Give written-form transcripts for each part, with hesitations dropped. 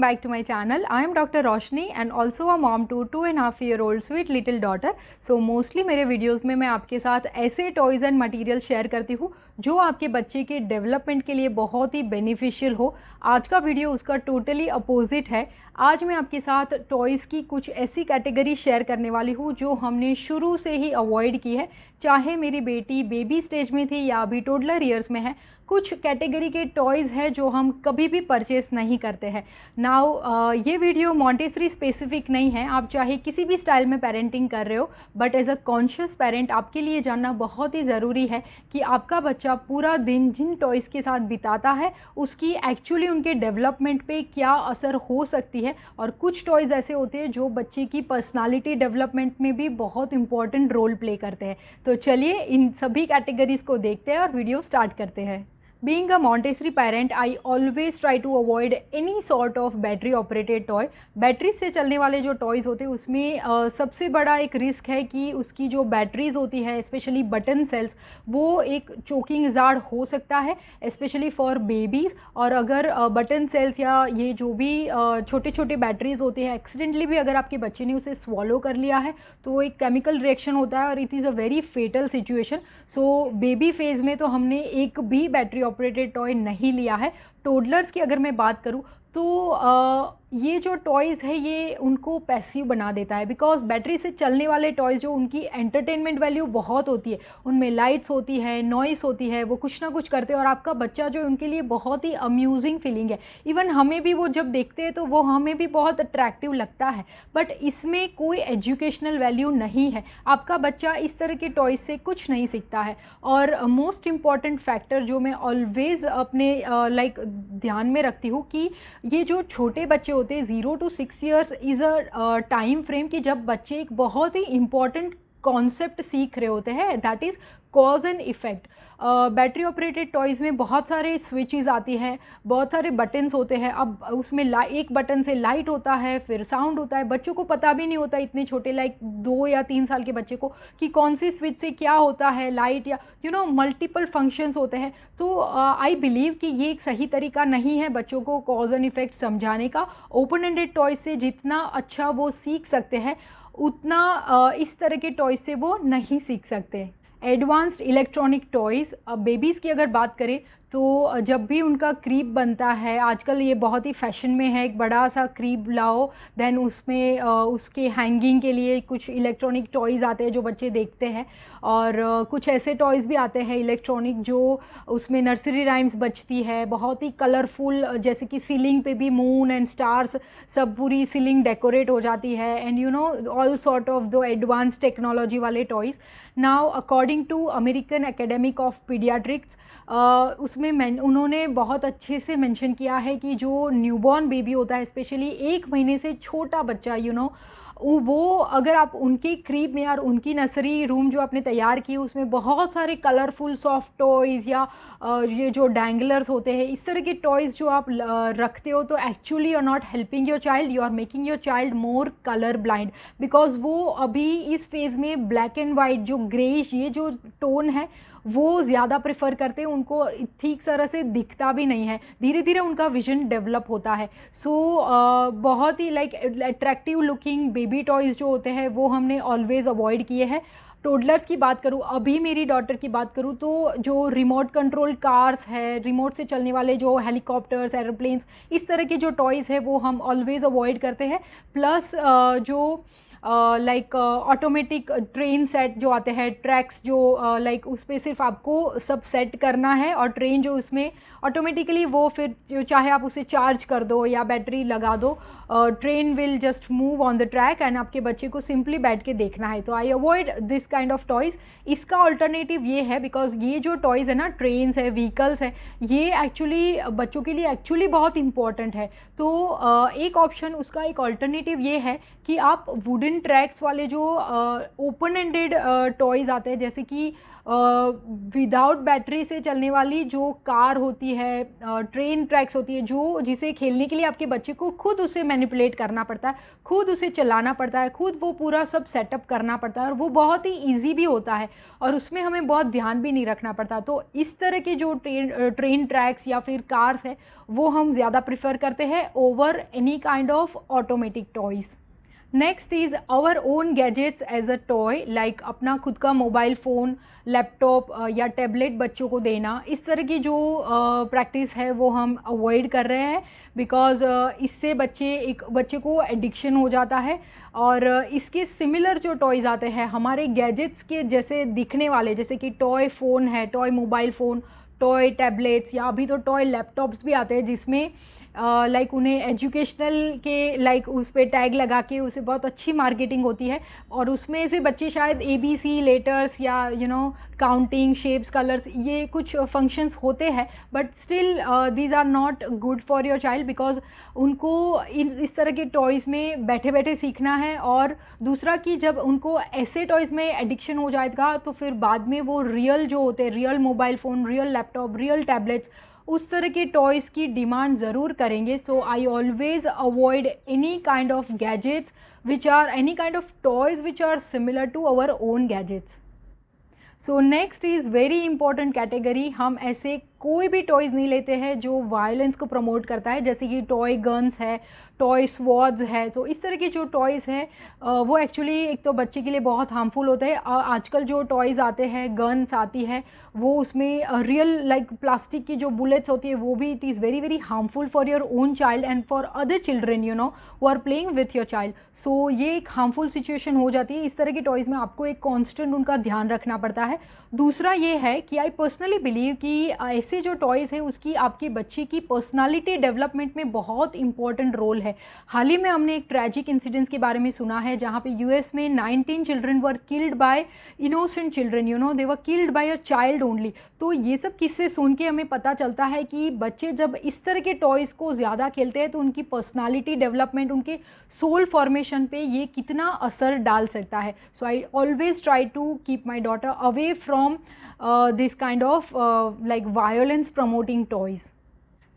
back to my channel. I am Dr. Roshni and also a mom to 2.5-year-old sweet little daughter. So mostly मेरे videos में मैं आपके साथ ऐसे toys and material share करती हूँ जो आपके बच्चे के डेवलपमेंट के लिए बहुत ही बेनिफिशियल हो। आज का वीडियो उसका टोटली अपोजिट है। आज मैं आपके साथ टॉयज़ की कुछ ऐसी कैटेगरी शेयर करने वाली हूँ जो हमने शुरू से ही अवॉइड की है, चाहे मेरी बेटी बेबी स्टेज में थी या अभी टोडलर ईयर्स में है। कुछ कैटेगरी के टॉयज़ हैं जो हम कभी भी परचेस नहीं करते हैं। नाउ ये वीडियो मॉन्टेसरी स्पेसिफिक नहीं है, आप चाहे किसी भी स्टाइल में पेरेंटिंग कर रहे हो, but as a conscious parent आपके लिए जानना बहुत ही ज़रूरी है कि आपका बच्चा पूरा दिन जिन टॉयज़ के साथ बिताता है उसकी एक्चुअली उनके डेवलपमेंट पे क्या असर हो सकती है। और कुछ टॉयज़ ऐसे होते हैं जो बच्चे की पर्सनालिटी डेवलपमेंट में भी बहुत इंपॉर्टेंट रोल प्ले करते हैं। तो चलिए इन सभी कैटेगरीज़ को देखते हैं और वीडियो स्टार्ट करते हैं। Being a Montessori parent, I always try to avoid any sort of battery operated toy. Battery से चलने वाले जो टॉयज़ होते हैं उसमें सबसे बड़ा एक रिस्क है कि उसकी जो बैटरीज़ होती है, स्पेशली बटन सेल्स, वो एक चोकिंग जार हो सकता है, स्पेशली फॉर बेबीज़। और अगर बटन सेल्स या ये जो भी छोटे छोटे बैटरीज़ होते हैं एक्सीडेंटली भी अगर आपके बच्चे ने उसे स्वॉलो कर लिया है तो एक केमिकल रिएक्शन होता है और it is a very fatal situation. So baby phase में तो हमने एक भी बैटरी ऑपरेटेड टॉय नहीं लिया है। टोडलर्स की अगर मैं बात करूँ तो ये जो टॉयज़ है ये उनको पैसिव बना देता है, बिकॉज बैटरी से चलने वाले टॉयज़ जो उनकी एंटरटेनमेंट वैल्यू बहुत होती है, उनमें लाइट्स होती है, नॉइस होती है, वो कुछ ना कुछ करते हैं और आपका बच्चा जो उनके लिए बहुत ही अम्यूजिंग फीलिंग है। इवन हमें भी वो जब देखते हैं तो वो हमें भी बहुत अट्रैक्टिव लगता है, बट इसमें कोई एजुकेशनल वैल्यू नहीं है। आपका बच्चा इस तरह के टॉयज़ से कुछ नहीं सीखता है। और मोस्ट इम्पॉर्टेंट फैक्टर जो मैं ऑलवेज़ अपने ध्यान में रखती हूँ कि ये जो छोटे बच्चे होते हैं 0 to 6 years is a time frame कि जब बच्चे एक बहुत ही इम्पॉर्टेंट कॉन्सेप्ट सीख रहे होते हैं, that is cause and effect. Battery operated toys में बहुत सारे स्विचेस आती हैं, बहुत सारे बटन्स होते हैं। अब उसमें एक बटन से लाइट होता है, फिर साउंड होता है। बच्चों को पता भी नहीं होता, इतने छोटे 2 या 3 साल के बच्चे को, कि कौन सी स्विच से क्या होता है, लाइट या मल्टीपल फंक्शंस होते हैं। तो आई बिलीव कि ये एक सही तरीका नहीं है बच्चों को कॉज एंड इफ़ेक्ट समझाने का। ओपन एंडेड टॉयज़ से जितना अच्छा वो सीख सकते हैं उतना इस तरह के टॉयज़ से वो नहीं सीख सकते। एडवांस्ड इलेक्ट्रॉनिक टॉयज़, बेबीज़ की अगर बात करें तो जब भी उनका क्रीब बनता है, आजकल ये बहुत ही फैशन में है, एक बड़ा सा क्रीब लाओ, देन उसमें उसके हैंगिंग के लिए कुछ इलेक्ट्रॉनिक टॉयज़ आते हैं जो बच्चे देखते हैं। और कुछ ऐसे टॉयज़ भी आते हैं इलेक्ट्रॉनिक जो उसमें नर्सरी राइम्स बजती है, बहुत ही कलरफुल, जैसे कि सीलिंग पे भी मून एंड स्टार्स, सब पूरी सीलिंग डेकोरेट हो जाती है, एंड ऑल सॉर्ट ऑफ दो एडवांस टेक्नोलॉजी वाले toys. Now according to American academic of pediatrics, उसमें उन्होंने बहुत अच्छे से मेंशन किया है कि जो न्यूबॉर्न बेबी होता है, स्पेशली 1 महीने से छोटा बच्चा, वो अगर आप उनकी क्रीब में और उनकी नर्सरी रूम जो आपने तैयार की उसमें बहुत सारे कलरफुल सॉफ्ट टॉयज़ या ये जो डैंगलर्स होते हैं, इस तरह के टॉयज़ जो आप रखते हो, तो actually you are not helping your child, you are making your child more colour blind, because वो अभी इस फेज़ में ब्लैक एंड वाइट जो ग्रेइश ये जो टोन है वो ज़्यादा प्रेफर करते हैं, उनको ठीक तरह से दिखता भी नहीं है, धीरे धीरे उनका विजन डेवलप होता है। सो बहुत ही अट्रैक्टिव लुकिंग बेबी टॉयज़ जो होते हैं वो हमने ऑलवेज़ अवॉइड किए हैं। टोडलर्स की बात करूँ, अभी मेरी डॉटर की बात करूँ तो जो रिमोट कंट्रोल कार्स है, रिमोट से चलने वाले जो हेलीकॉप्टर्स, एरोप्लेन्स, इस तरह के जो टॉयज़ है वो हम ऑलवेज़ अवॉइड करते हैं। प्लस जो ऑटोमेटिक ट्रेन सेट जो आते हैं, ट्रैक्स जो उस पर सिर्फ आपको सब सेट करना है और ट्रेन जो उसमें ऑटोमेटिकली वो फिर जो चाहे आप उसे चार्ज कर दो या बैटरी लगा दो, train will just move on the track and आपके बच्चे को सिंपली बैठ के देखना है। तो I avoid this kind of toys. इसका अल्टरनेटिव ये है, बिकॉज ये जो टॉयज़ है ना, ट्रेन्स है, व्हीकल्स है, ये एक्चुअली बच्चों के लिए एक्चुअली बहुत इंपॉर्टेंट है। तो एक ऑप्शन उसका एक अल्टरनेटिव ये है कि आप वुडन ट्रैक्स वाले जो ओपन एंडेड टॉयज़ आते हैं, जैसे कि विदाउट बैटरी से चलने वाली जो कार होती है, ट्रेन ट्रैक्स होती है, जो जिसे खेलने के लिए आपके बच्चे को खुद उसे मैनिपुलेट करना पड़ता है, खुद उसे चलाना पड़ता है, खुद वो पूरा सब सेटअप करना पड़ता है और वो बहुत ही ईजी भी होता है और उसमें हमें बहुत ध्यान भी नहीं रखना पड़ता। तो इस तरह के जो ट्रेन ट्रैक्स या फिर कार्स है वो हम ज़्यादा प्रिफर करते हैं over any kind of automatic toys. Next is our own gadgets as a toy, like अपना खुद का मोबाइल फ़ोन, लैपटॉप या टैबलेट बच्चों को देना। इस तरह की जो प्रैक्टिस है वो हम अवॉइड कर रहे हैं, बिकॉज़ इससे बच्चे को एडिक्शन हो जाता है। और इसके सिमिलर जो टॉयज़ आते हैं हमारे गैजेट्स के जैसे दिखने वाले, जैसे कि टॉय फ़ोन है, toy mobile phone, toy tablets या अभी तो टॉय लैपटॉप्स भी आते हैं जिसमें लाइक उन्हें एजुकेशनल के लाइक उस पर टैग लगा के उसे बहुत अच्छी मार्केटिंग होती है और उसमें से बच्चे शायद ABC लेटर्स या काउंटिंग, शेप्स, कलर्स, ये कुछ फंक्शंस होते हैं, but still these are not good for your child, because उनको इस तरह के टॉयज़ में बैठे बैठे सीखना है। और दूसरा कि जब उनको ऐसे टॉयज़ में एडिक्शन हो जाएगा तो फिर बाद में वो रियल जो होते हैं, real mobile phone, real laptop, real tablets, उस तरह के टॉयज़ की डिमांड ज़रूर करेंगे। So I always avoid any kind of gadgets which are any kind of toys which are similar to our own gadgets. So next is very important category, हम ऐसे कोई भी टॉयज़ नहीं लेते हैं जो वायलेंस को प्रमोट करता है, जैसे कि टॉय गन्स है, टॉय स्वॉर्ड्स है। तो इस तरह के जो टॉयज़ हैं वो एक्चुअली एक तो बच्चे के लिए बहुत हार्मफुल होते हैं। आजकल जो टॉयज़ आते हैं, गन्स आती है, वो उसमें रियल लाइक प्लास्टिक की जो बुलेट्स होती है वो भी, it is very very harmful for your own child and for other children who are playing with your child. So ये एक हार्मफुल सिचुएशन हो जाती है। इस तरह के टॉयज़ में आपको एक कॉन्स्टेंट उनका ध्यान रखना पड़ता है। दूसरा ये है कि आई पर्सनली बिलीव कि ऐसे जो टॉयज़ है उसकी आपके बच्चे की पर्सनालिटी डेवलपमेंट में बहुत इंपॉर्टेंट रोल है। हाल ही में हमने एक ट्रैजिक इंसिडेंट्स के बारे में सुना है जहाँ पे US में 19 children were killed by innocent children, they were killed by a child only. तो ये सब किस्से सुन के हमें पता चलता है कि बच्चे जब इस तरह के टॉयज़ को ज़्यादा खेलते हैं तो उनकी पर्सनालिटी डेवलपमेंट, उनके सोल फॉर्मेशन पे ये कितना असर डाल सकता है। So I always try to keep my daughter away from this kind of like violence promoting toys.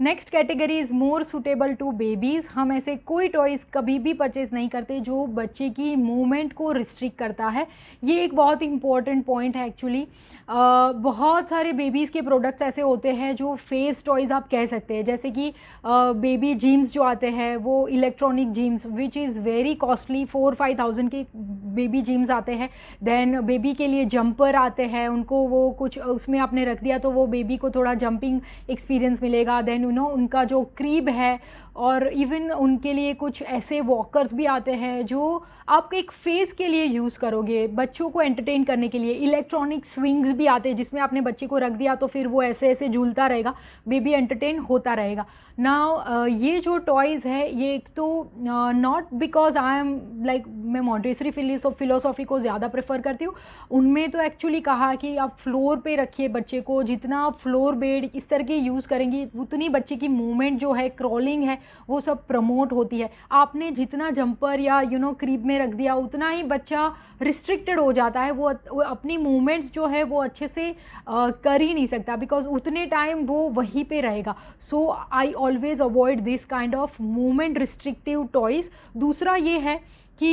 Next category is more suitable to babies. हम ऐसे कोई टॉयज़ कभी भी परचेज़ नहीं करते जो बच्चे की मूवमेंट को रिस्ट्रिक्ट करता है। ये एक बहुत इंपॉर्टेंट पॉइंट है एक्चुअली। बहुत सारे बेबीज़ के प्रोडक्ट्स ऐसे होते हैं जो फेस टॉयज़ आप कह सकते हैं, जैसे कि बेबी जिम्स जो आते हैं वो electronic gyms which is very costly, 4-5,000 के बेबी जिम्स आते हैं। देन बेबी के लिए जंपर आते हैं, उनको वो कुछ उसमें आपने रख दिया तो वो बेबी को थोड़ा जंपिंग एक्सपीरियंस मिलेगा। देन उनका जो क्रीब है, और इवन उनके लिए कुछ ऐसे वॉकर्स भी आते हैं जो आप एक फेस के लिए यूज़ करोगे बच्चों को एंटरटेन करने के लिए। इलेक्ट्रॉनिक स्विंग्स भी आते हैं जिसमें आपने बच्चे को रख दिया तो फिर वो ऐसे ऐसे झूलता रहेगा, बेबी एंटरटेन होता रहेगा। नाउ ये जो टॉयज़ है ये एक तो not because I am like, मैं मॉन्टेसरी फिलोसॉफी को ज़्यादा प्रेफर करती हूँ। उनमें तो एक्चुअली कहा कि आप फ्लोर पे रखिए बच्चे को, जितना आप फ्लोर बेड इस तरह के यूज़ करेंगी उतनी बच्चे की मूवमेंट जो है, क्रॉलिंग है, वो सब प्रमोट होती है। आपने जितना जंपर या क्रीब में रख दिया उतना ही बच्चा रिस्ट्रिक्टेड हो जाता है, वो अपनी मूवमेंट्स जो है वो अच्छे से कर ही नहीं सकता, बिकॉज उतने टाइम वो वहीं पे रहेगा। So I always avoid this kind of movement restrictive toys. दूसरा ये है कि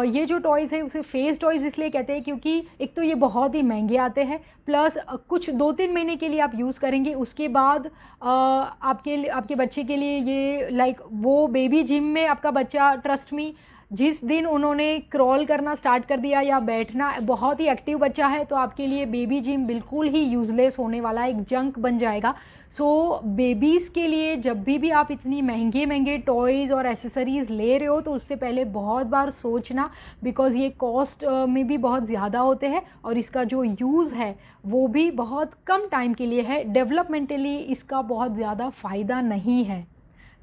ये जो टॉयज़ है उसे फेस टॉयज़ इसलिए कहते हैं क्योंकि एक तो ये बहुत ही महंगे आते हैं, प्लस कुछ 2-3 महीने के लिए आप यूज़ करेंगे, उसके बाद आपके बच्चे के लिए ये लाइक वो बेबी जिम में आपका बच्चा, ट्रस्ट मी, जिस दिन उन्होंने क्रॉल करना स्टार्ट कर दिया या बैठना, बहुत ही एक्टिव बच्चा है तो आपके लिए बेबी जिम बिल्कुल ही यूज़लेस होने वाला, एक जंक बन जाएगा। सो बेबीज़ के लिए जब भी आप इतनी महंगे महंगे टॉयज़ और एसेसरीज़ ले रहे हो तो उससे पहले बहुत बार सोचना, बिकॉज़ ये कॉस्ट में भी बहुत ज़्यादा होते हैं और इसका जो यूज़ है वो भी बहुत कम टाइम के लिए है। डेवलपमेंटली इसका बहुत ज़्यादा फ़ायदा नहीं है।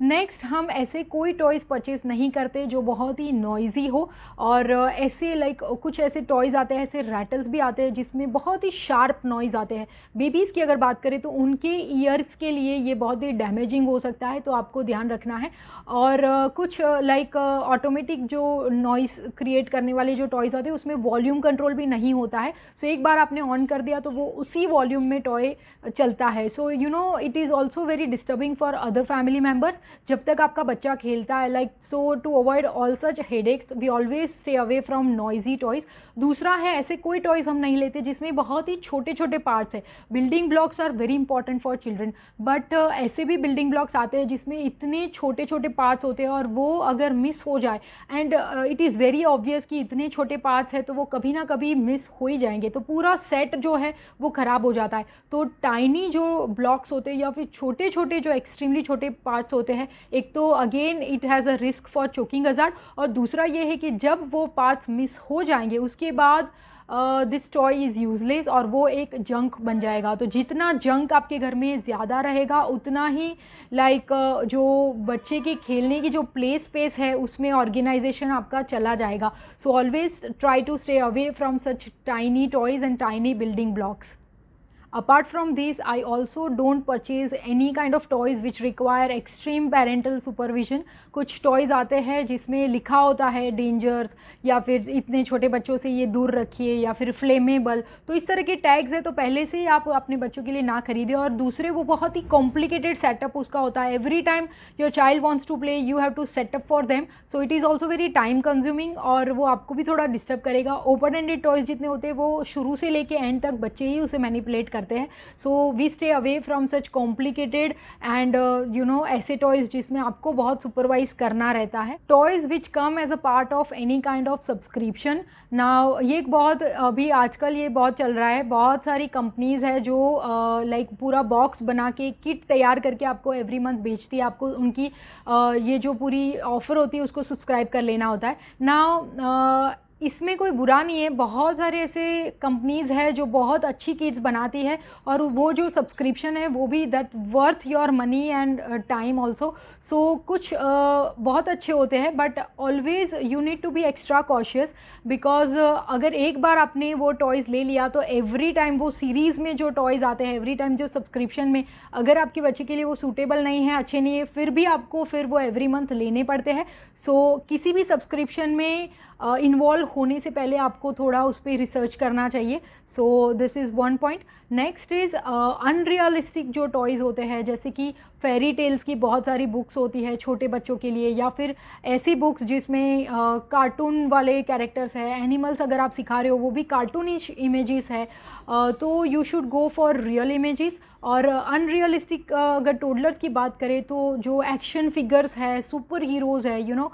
नेक्स्ट, हम ऐसे कोई टॉयज़ परचेज़ नहीं करते जो बहुत ही नॉइज़ी हो, और ऐसे लाइक कुछ ऐसे टॉयज़ आते हैं, ऐसे रैटल्स भी आते हैं जिसमें बहुत ही शार्प नॉइज़ आते हैं। बेबीज़ की अगर बात करें तो उनके ईयर्स के लिए ये बहुत ही डैमेजिंग हो सकता है, तो आपको ध्यान रखना है। और कुछ लाइक ऑटोमेटिक जो नॉइज़ क्रिएट करने वाले जो टॉयज़ आते हैं उसमें वॉल्यूम कंट्रोल भी नहीं होता है। सो एक बार आपने ऑन कर दिया तो वो उसी वॉल्यूम में टॉय चलता है। So it is also very disturbing for other family members. जब तक आपका बच्चा खेलता है, like so to avoid all such headaches we always stay away from noisy toys. दूसरा है, ऐसे कोई टॉयज़ हम नहीं लेते जिसमें बहुत ही छोटे छोटे पार्ट्स है। Building blocks are very important for children, but ऐसे भी बिल्डिंग ब्लॉक्स आते हैं जिसमें इतने छोटे छोटे पार्ट्स होते हैं और वो अगर मिस हो जाए, and it is very obvious कि इतने छोटे पार्ट्स हैं तो वो कभी ना कभी मिस हो ही जाएंगे, तो पूरा सेट जो है वो ख़राब हो जाता है। तो टाइनी जो ब्लॉक्स होते हैं या फिर छोटे छोटे जो एक्सट्रीमली छोटे पार्ट्स होते हैं, एक तो again it has a risk for choking hazard, और दूसरा ये है कि जब वो पार्ट्स मिस हो जाएंगे उसके बाद दिस टॉय इज़ यूजलेस और वो एक जंक बन जाएगा। तो जितना जंक आपके घर में ज़्यादा रहेगा उतना ही लाइक जो बच्चे के खेलने की जो प्ले स्पेस है उसमें ऑर्गेनाइजेशन आपका चला जाएगा। So always try to stay away from such tiny toys and tiny building blocks. Apart from these, I also don't purchase any kind of toys which require extreme parental supervision. कुछ toys आते हैं जिसमें लिखा होता है dangers या फिर इतने छोटे बच्चों से ये दूर रखिए या फिर फ्लेमेबल, तो इस तरह के टैग्स है तो पहले से ही आप अपने बच्चों के लिए ना खरीदें। और दूसरे वो बहुत ही कॉम्प्लिकेटेड सेटअप उसका होता है, every time your child wants to play you have to set up for them, so it is also very time consuming और वो आपको भी थोड़ा डिस्टर्ब करेगा। ओपन एंडेड टॉयज़ जितने होते हैं वो शुरू से लेके एंड तक बच्चे ही उसे मैनिपुलेट करते हैं। So we stay away from such complicated and you know ऐसे टॉयज़ जिसमें आपको बहुत सुपरवाइज करना रहता है। Toys which come as a part of any kind of subscription. Now ये एक बहुत अभी आजकल ये बहुत चल रहा है, बहुत सारी कंपनीज़ है जो लाइक पूरा बॉक्स बना के किट तैयार करके आपको एवरी मंथ बेचती है। आपको उनकी ये जो पूरी ऑफ़र होती है उसको सब्सक्राइब कर लेना होता है। नाउ इसमें कोई बुरा नहीं है, बहुत सारे ऐसे कंपनीज़ है जो बहुत अच्छी किट्स बनाती है और वो जो सब्सक्रिप्शन है वो भी that worth your money and time also. So कुछ बहुत अच्छे होते हैं but always you need to be extra cautious because अगर एक बार आपने वो टॉयज़ ले लिया तो एवरी टाइम वो सीरीज़ में जो टॉयज़ आते हैं, एवरी टाइम जो सब्सक्रिप्शन में अगर आपके बच्चे के लिए वो सूटेबल नहीं है, अच्छे नहीं है, फिर भी आपको फिर वो एवरी मंथ लेने पड़ते हैं। सो किसी भी सब्सक्रिप्शन में इन्वॉल्व होने से पहले आपको थोड़ा उस पर रिसर्च करना चाहिए। So this is one point. Next is unrealistic जो टॉयज़ होते हैं, जैसे कि फेरी टेल्स की बहुत सारी बुक्स होती है छोटे बच्चों के लिए, या फिर ऐसी बुक्स जिसमें कार्टून वाले कैरेक्टर्स हैं, एनिमल्स अगर आप सिखा रहे हो वो भी कार्टूनिश इमेजेस है, तो you should go for real images. और अनरियलिस्टिक अगर टोडलर्स की बात करें तो जो एक्शन फिगर्स है, सुपर हीरोज़ है, यू नो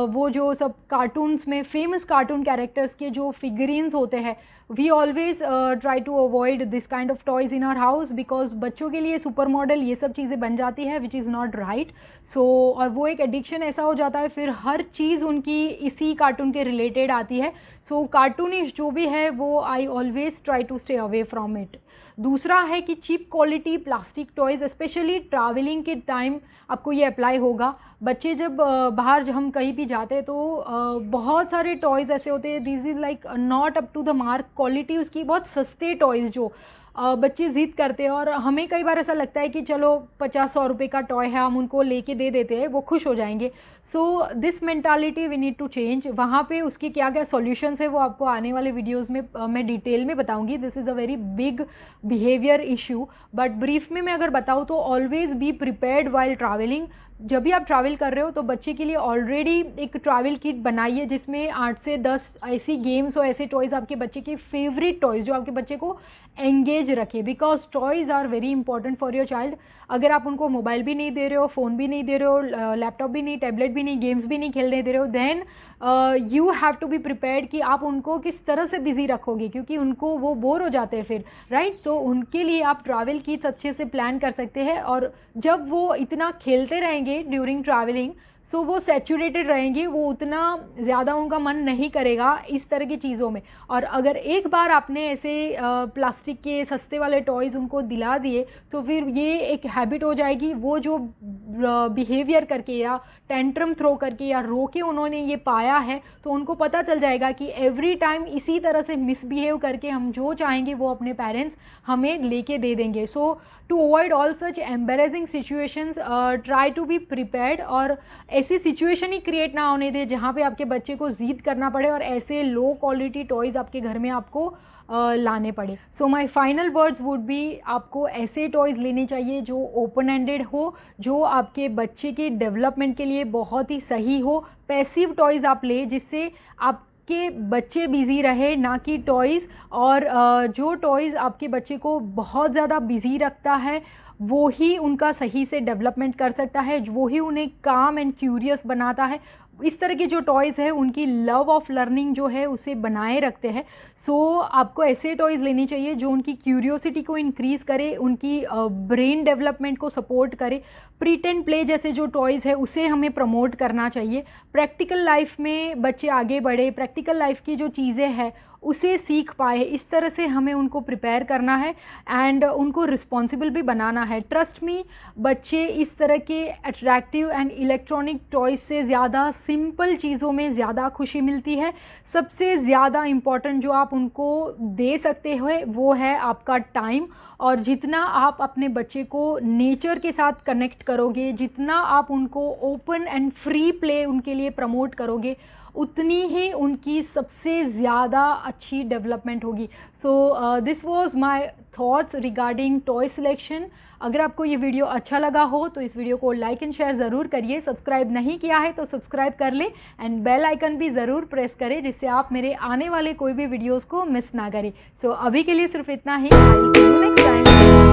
वो जो सब कार्टून्स में फेमस कार्टून कैरेक्टर्स के जो फिगरीन्स होते हैं, we always try to avoid this kind of toys in our house because बच्चों के लिए सुपर मॉडल ये सब चीज़ें बन जाती है विच इज़ नॉट राइट। सो और वो एक एडिक्शन ऐसा हो जाता है, फिर हर चीज़ उनकी इसी कार्टून के रिलेटेड आती है। सो कार्टूनिश जो भी है वो I always try to stay away from it. दूसरा है कि cheap quality plastic toys, specially travelling के टाइम आपको ये अप्लाई होगा। बच्चे जब बाहर जब हम कहीं भी जाते हैं तो बहुत सारे टॉयज़ ऐसे होते हैं this is like not up to the mark, quality उसकी बहुत सस्ते टॉयज़ जो बच्चे ज़िद करते हैं और हमें कई बार ऐसा लगता है कि चलो 50-100 रुपये का टॉय है हम उनको लेके दे देते हैं, वो खुश हो जाएंगे। So this mentality we need to change. वहाँ पे उसकी क्या क्या सॉल्यूशंस है वो आपको आने वाले वीडियोस में मैं डिटेल में बताऊंगी। This is a very big behaviour issue, but brief में मैं अगर बताऊँ तो always be prepared while travelling. जब भी आप ट्रैवल कर रहे हो तो बच्चे के लिए ऑलरेडी एक ट्रैवल किट बनाइए जिसमें 8 से 10 ऐसी गेम्स और ऐसे टॉयज़ आपके बच्चे के फेवरेट टॉयज़ जो आपके बच्चे को एंगेज रखे, because toys are very important for your child. अगर आप उनको मोबाइल भी नहीं दे रहे हो, फ़ोन भी नहीं दे रहे हो, लैपटॉप भी नहीं, टैबलेट भी नहीं, गेम्स भी नहीं खेलने दे रहे हो, then you have to be prepared कि आप उनको किस तरह से बिजी रखोगे, क्योंकि उनको वो बोर हो जाते हैं फिर, राइट। तो उनके लिए आप ट्रैवल किट्स अच्छे से प्लान कर सकते हैं और जब वो इतना खेलते रहेंगे ड्यूरिंग ट्रैवलिंग सो वो सैचुरेटेड रहेंगे, वो उतना ज़्यादा उनका मन नहीं करेगा इस तरह की चीज़ों में। और अगर एक बार आपने ऐसे प्लास्टिक के सस्ते वाले टॉयज़ उनको दिला दिए तो फिर ये एक हैबिट हो जाएगी, वो जो बिहेवियर करके या टेंट्रम थ्रो करके या रो के उन्होंने ये पाया है तो उनको पता चल जाएगा कि एवरी टाइम इसी तरह से मिसबिहेव करके हम जो चाहेंगे वो अपने पेरेंट्स हमें लेके दे देंगे। So to avoid all such embarrassing situations try to be prepared. और ऐसी सिचुएशन ही क्रिएट ना होने दें जहाँ पे आपके बच्चे को ज़िद करना पड़े और ऐसे लो क्वालिटी टॉयज़ आपके घर में आपको लाने पड़े। So my final words would be, आपको ऐसे टॉयज़ लेने चाहिए जो ओपन एंडेड हो, जो आपके बच्चे के डेवलपमेंट के लिए बहुत ही सही हो। पैसिव टॉयज़ आप ले जिससे आपके बच्चे बिज़ी रहे, ना कि टॉयज़। और जो टॉयज़ आपके बच्चे को बहुत ज़्यादा बिज़ी रखता है वो ही उनका सही से डेवलपमेंट कर सकता है, वो ही उन्हें काम एंड क्यूरियस बनाता है। इस तरह के जो टॉयज़ है उनकी लव ऑफ लर्निंग जो है उसे बनाए रखते हैं। सो आपको ऐसे टॉयज़ लेने चाहिए जो उनकी क्यूरियोसिटी को इंक्रीज़ करे, उनकी ब्रेन डेवलपमेंट को सपोर्ट करे। प्रीटेंड प्ले जैसे जो टॉयज़ है उसे हमें प्रमोट करना चाहिए। प्रैक्टिकल लाइफ में बच्चे आगे बढ़े, प्रैक्टिकल लाइफ की जो चीज़ें हैं उसे सीख पाए, इस तरह से हमें उनको प्रिपेयर करना है एंड उनको रिस्पॉन्सिबल भी बनाना है। ट्रस्ट मी, बच्चे इस तरह के अट्रैक्टिव एंड इलेक्ट्रॉनिक टॉयज़ से ज़्यादा सिंपल चीज़ों में ज़्यादा खुशी मिलती है। सबसे ज़्यादा इम्पॉर्टेंट जो आप उनको दे सकते हो वो है आपका टाइम। और जितना आप अपने बच्चे को नेचर के साथ कनेक्ट करोगे, जितना आप उनको ओपन एंड फ्री प्ले उनके लिए प्रमोट करोगे, उतनी ही उनकी सबसे ज़्यादा अच्छी डेवलपमेंट होगी। So this was my thoughts regarding toy selection. अगर आपको ये वीडियो अच्छा लगा हो तो इस वीडियो को लाइक एंड शेयर ज़रूर करिए। सब्सक्राइब नहीं किया है तो सब्सक्राइब कर ले एंड बेल आइकन भी ज़रूर प्रेस करें जिससे आप मेरे आने वाले कोई भी वीडियोज़ को मिस ना करें। सो अभी के लिए सिर्फ इतना ही। I will see you next time.